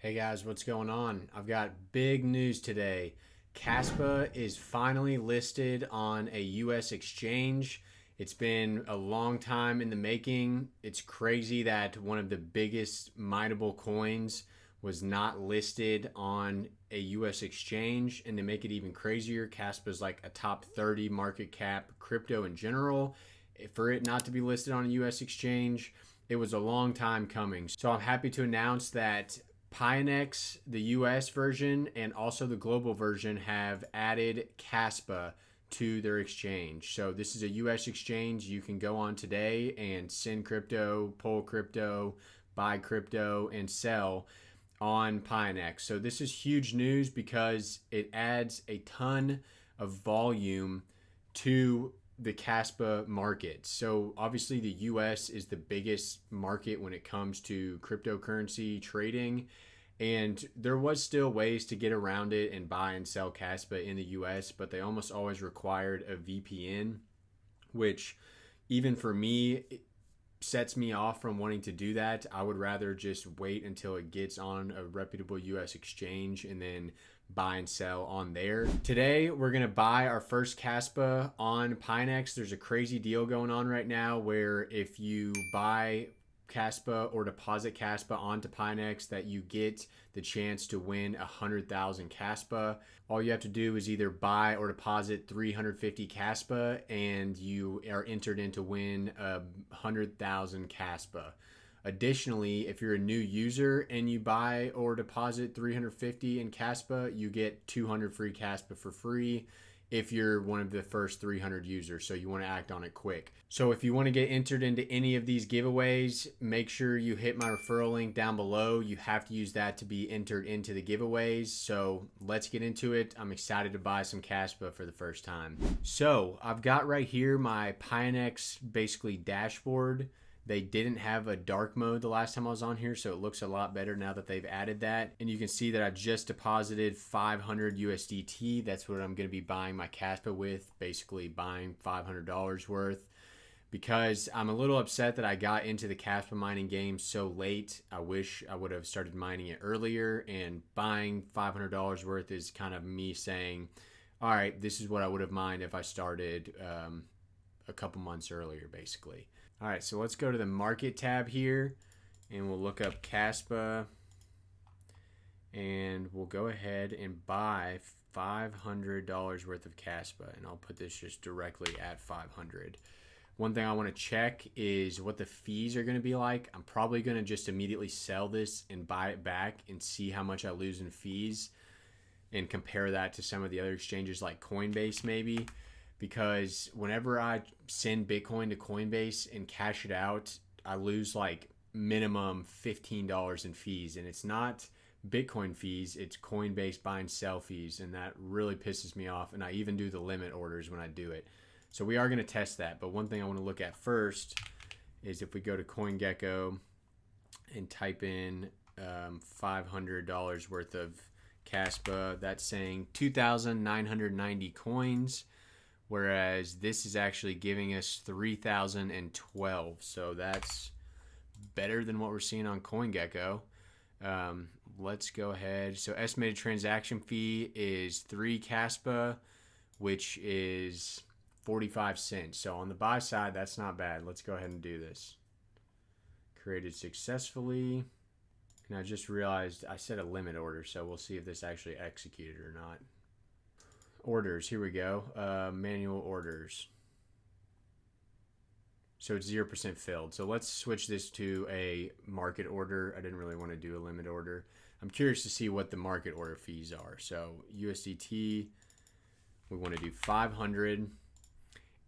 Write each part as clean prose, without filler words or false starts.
Hey guys, what's going on? I've got big news today. KASPA is finally listed on a US exchange. It's been a long time in the making. It's crazy that one of the biggest mineable coins was not listed on a US exchange. And to make it even crazier, KASPA is like a top 30 market cap crypto in general. For it not to be listed on a US exchange, it was a long time coming. So I'm happy to announce that Pionex, the US version, and also the global version have added KASPA to their exchange. So this is a US exchange. You can go on today and send crypto, pull crypto, buy crypto, and sell on Pionex. So this is huge news because it adds a ton of volume to the KASPA market. So obviously the US is the biggest market when it comes to cryptocurrency trading, and there was still ways to get around it and buy and sell KASPA in the US, but they almost always required a VPN, which even for me sets me off from wanting to do that. I would rather just wait until it gets on a reputable US exchange and then buy and sell on there. Today, we're going to buy our first KASPA on Pionex. There's a crazy deal going on right now where if you buy KASPA or deposit KASPA onto Pionex, that you get the chance to win 100,000 KASPA. All you have to do is either buy or deposit 350 KASPA and you are entered in to win 100,000 KASPA. Additionally, if you're a new user and you buy or deposit 350 in KASPA, you get 200 free KASPA for free if you're one of the first 300 users, so you want to act on it quick. So if you want to get entered into any of these giveaways, make sure you hit my referral link down below. You have to use that to be entered into the giveaways. So let's get into it. I'm excited to buy some KASPA for the first time. So I've got right here my Pionex basically dashboard. They didn't have a dark mode the last time I was on here, so it looks a lot better now that they've added that. And you can see that I just deposited 500 USDT. That's what I'm going to be buying my KASPA with, basically buying $500 worth. Because I'm a little upset that I got into the KASPA mining game so late. I wish I would have started mining it earlier, and buying $500 worth is kind of me saying, all right, this is what I would have mined if I started a couple months earlier, basically. All right, so let's go to the market tab here and we'll look up KASPA and we'll go ahead and buy $500 worth of KASPA, and I'll put this just directly at 500. One thing I want to check is what the fees are going to be like. I'm probably going to just immediately sell this and buy it back and see how much I lose in fees and compare that to some of the other exchanges like Coinbase maybe. Because whenever I send Bitcoin to Coinbase and cash it out, I lose like minimum $15 in fees. And it's not Bitcoin fees, it's Coinbase buy and sell fees. And that really pisses me off. And I even do the limit orders when I do it. So we are going to test that. But one thing I want to look at first is if we go to CoinGecko and type in $500 worth of KASPA, that's saying 2,990 coins. Whereas this is actually giving us 3,012. So that's better than what we're seeing on CoinGecko. Let's go ahead. So estimated transaction fee is 3 KASPA, which is 45 cents. So on the buy side, that's not bad. Let's go ahead and do this. Created successfully. And I just realized I set a limit order, so we'll see if this actually executed or not. Orders, here we go. Manual orders. So it's 0% filled. So let's switch this to a market order. I didn't really want to do a limit order. I'm curious to see what the market order fees are. So USDT, we want to do 500,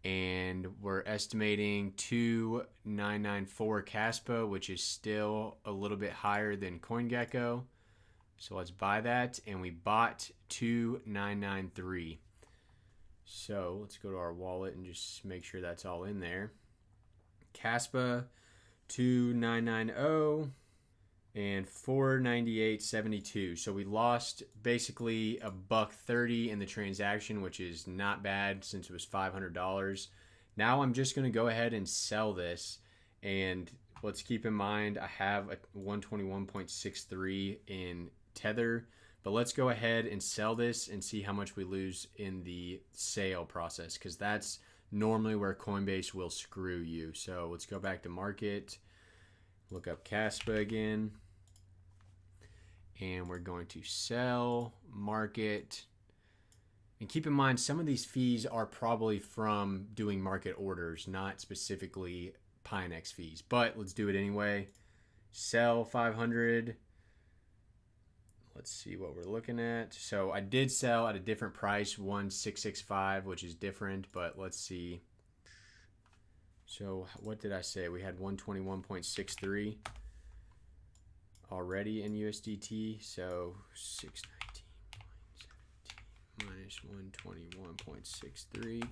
and we're estimating 2,994 KASPA, which is still a little bit higher than CoinGecko. So let's buy that, and we bought 2,993. So let's go to our wallet and just make sure that's all in there. KASPA 2,990 and 498.72. So we lost basically $1.30 in the transaction, which is not bad since it was $500. Now I'm just going to go ahead and sell this and let's keep in mind I have a 121.63 in Tether, but let's go ahead and sell this and see how much we lose in the sale process, because that's normally where Coinbase will screw you. So let's go back to market, look up KASPA again, and we're going to sell market. And keep in mind, some of these fees are probably from doing market orders, not specifically Pionex fees, but let's do it anyway. Sell 500. Let's see what we're looking at. So I did sell at a different price, 1665, which is different, but let's see. So what did I say? We had 121.63 already in USDT. So 619.17 minus 121.63.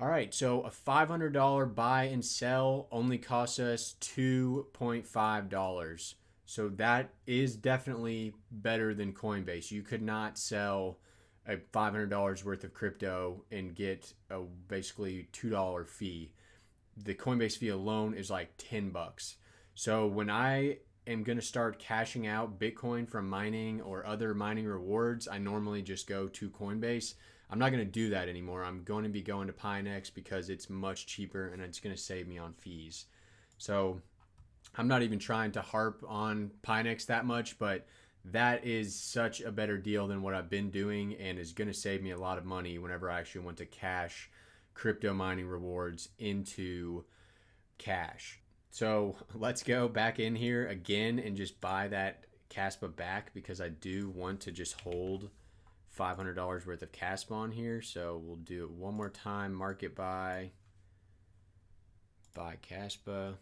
All right, so a $500 buy and sell only costs us $2.5. So that is definitely better than Coinbase. You could not sell a $500 worth of crypto and get a basically $2 fee. The Coinbase fee alone is like $10. So when I am going to start cashing out Bitcoin from mining or other mining rewards, I normally just go to Coinbase. I'm not going to do that anymore. I'm going to be going to Pionex because it's much cheaper and it's going to save me on fees. So I'm not even trying to harp on Pionex that much, but that is such a better deal than what I've been doing and is going to save me a lot of money whenever I actually want to cash crypto mining rewards into cash. So let's go back in here again and just buy that KASPA back, because I do want to just hold $500 worth of KASPA on here. So we'll do it one more time. Market buy KASPA.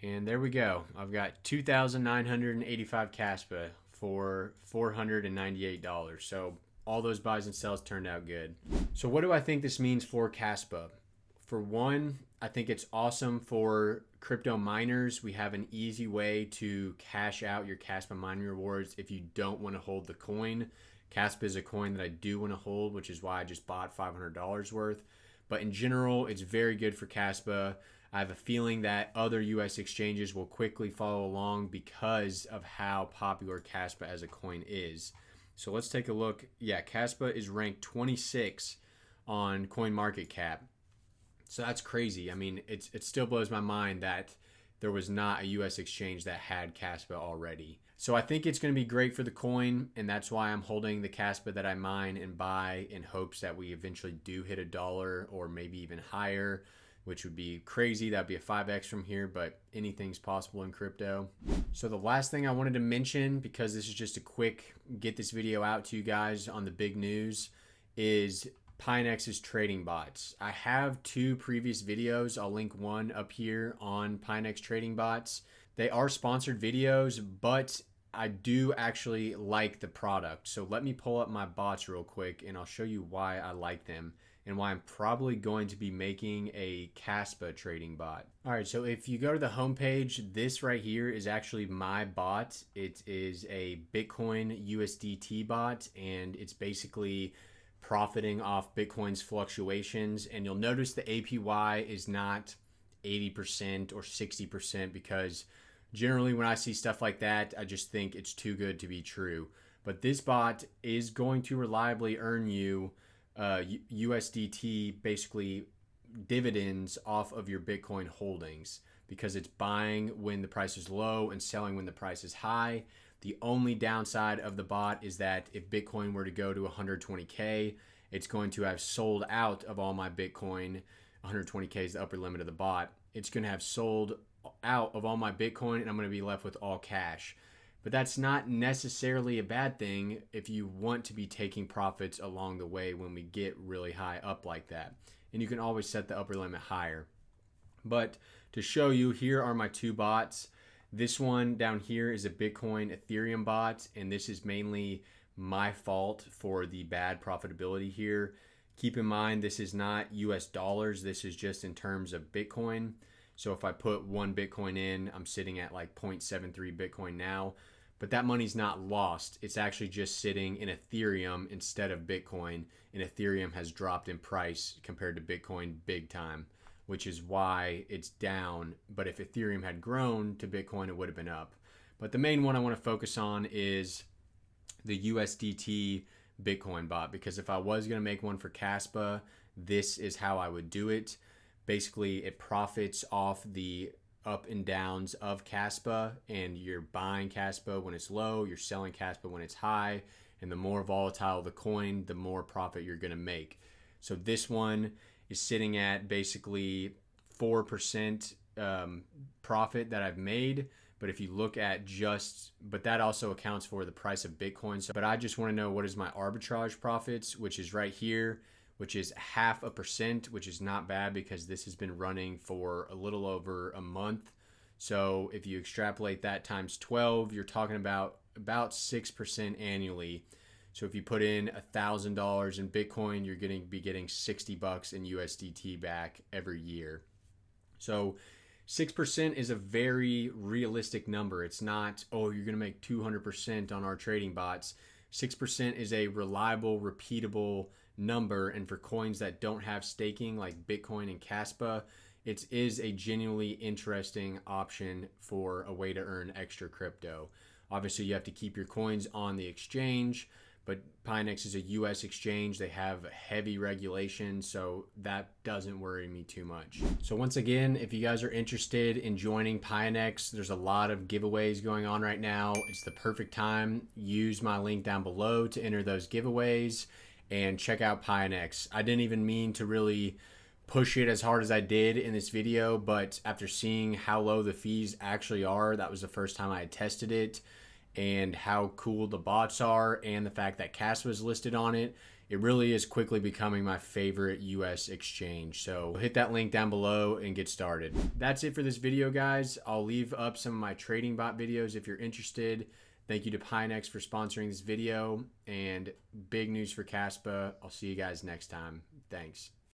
And there we go. I've got 2,985 KASPA for $498. So all those buys and sells turned out good. So what do I think this means for KASPA? For one, I think it's awesome for crypto miners. We have an easy way to cash out your KASPA mining rewards if you don't want to hold the coin. KASPA is a coin that I do want to hold, which is why I just bought $500 worth. But in general, it's very good for KASPA. I have a feeling that other US exchanges will quickly follow along because of how popular KASPA as a coin is. So let's take a look. Yeah, KASPA is ranked 26 on CoinMarketCap. So that's crazy. I mean, it still blows my mind that there was not a US exchange that had KASPA already. So I think it's going to be great for the coin, and that's why I'm holding the KASPA that I mine and buy in hopes that we eventually do hit $1 or maybe even higher, which would be crazy. That'd be a 5x from here, but anything's possible in crypto. So the last thing I wanted to mention, because this is just a quick get this video out to you guys on the big news, is Pionex's trading bots. I have 2 previous videos. I'll link one up here on Pionex trading bots. They are sponsored videos, but I do actually like the product. So let me pull up my bots real quick and I'll show you why I like them and why I'm probably going to be making a KASPA trading bot. All right, so if you go to the homepage, this right here is actually my bot. It is a Bitcoin USDT bot, and it's basically profiting off Bitcoin's fluctuations. And you'll notice the APY is not 80% or 60%, because generally when I see stuff like that, I just think it's too good to be true. But this bot is going to reliably earn you USDT, basically dividends off of your Bitcoin holdings, because it's buying when the price is low and selling when the price is high. The only downside of the bot is that if Bitcoin were to go to 120K, it's going to have sold out of all my Bitcoin. 120K is the upper limit of the bot. It's going to have sold out of all my Bitcoin, and I'm going to be left with all cash. But that's not necessarily a bad thing if you want to be taking profits along the way when we get really high up like that. And you can always set the upper limit higher. But to show you, here are my 2 bots. This one down here is a Bitcoin Ethereum bot, and this is mainly my fault for the bad profitability here. Keep in mind, this is not US dollars. This is just in terms of Bitcoin. So if I put 1 Bitcoin in, I'm sitting at like 0.73 Bitcoin now. But that money's not lost. It's actually just sitting in Ethereum instead of Bitcoin. And Ethereum has dropped in price compared to Bitcoin big time. which is why it's down. But if Ethereum had grown to Bitcoin, it would have been up. But the main one I want to focus on is the USDT Bitcoin bot, because if I was going to make one for KASPA, this is how I would do it. Basically, it profits off the up and downs of KASPA, and you're buying KASPA when it's low, you're selling KASPA when it's high, and the more volatile the coin, the more profit you're going to make. So this one is sitting at basically 4% profit that I've made. But if you look at but that also accounts for the price of Bitcoin. So, but I just want to know what is my arbitrage profits, which is right here, which is 0.5%, which is not bad because this has been running for a little over a month. So if you extrapolate that times 12, you're talking about 6% annually. So if you put in $1,000 in Bitcoin, you're going to be getting $60 in USDT back every year. So 6% is a very realistic number. It's not, oh, you're going to make 200% on our trading bots. 6% is a reliable, repeatable number. And for coins that don't have staking like Bitcoin and KASPA, it is a genuinely interesting option for a way to earn extra crypto. Obviously, you have to keep your coins on the exchange, but Pionex is a US exchange. They have heavy regulation, so that doesn't worry me too much. So once again, if you guys are interested in joining Pionex, there's a lot of giveaways going on right now. It's the perfect time. Use my link down below to enter those giveaways and check out Pionex. I didn't even mean to really push it as hard as I did in this video, but after seeing how low the fees actually are, that was the first time I had tested it, and how cool the bots are, and the fact that KASPA is listed on it, it really is quickly becoming my favorite US exchange. So hit that link down below and get started. That's it for this video, guys. I'll leave up some of my trading bot videos if you're interested. Thank you to Pionex for sponsoring this video, and big news for KASPA. I'll see you guys next time. Thanks.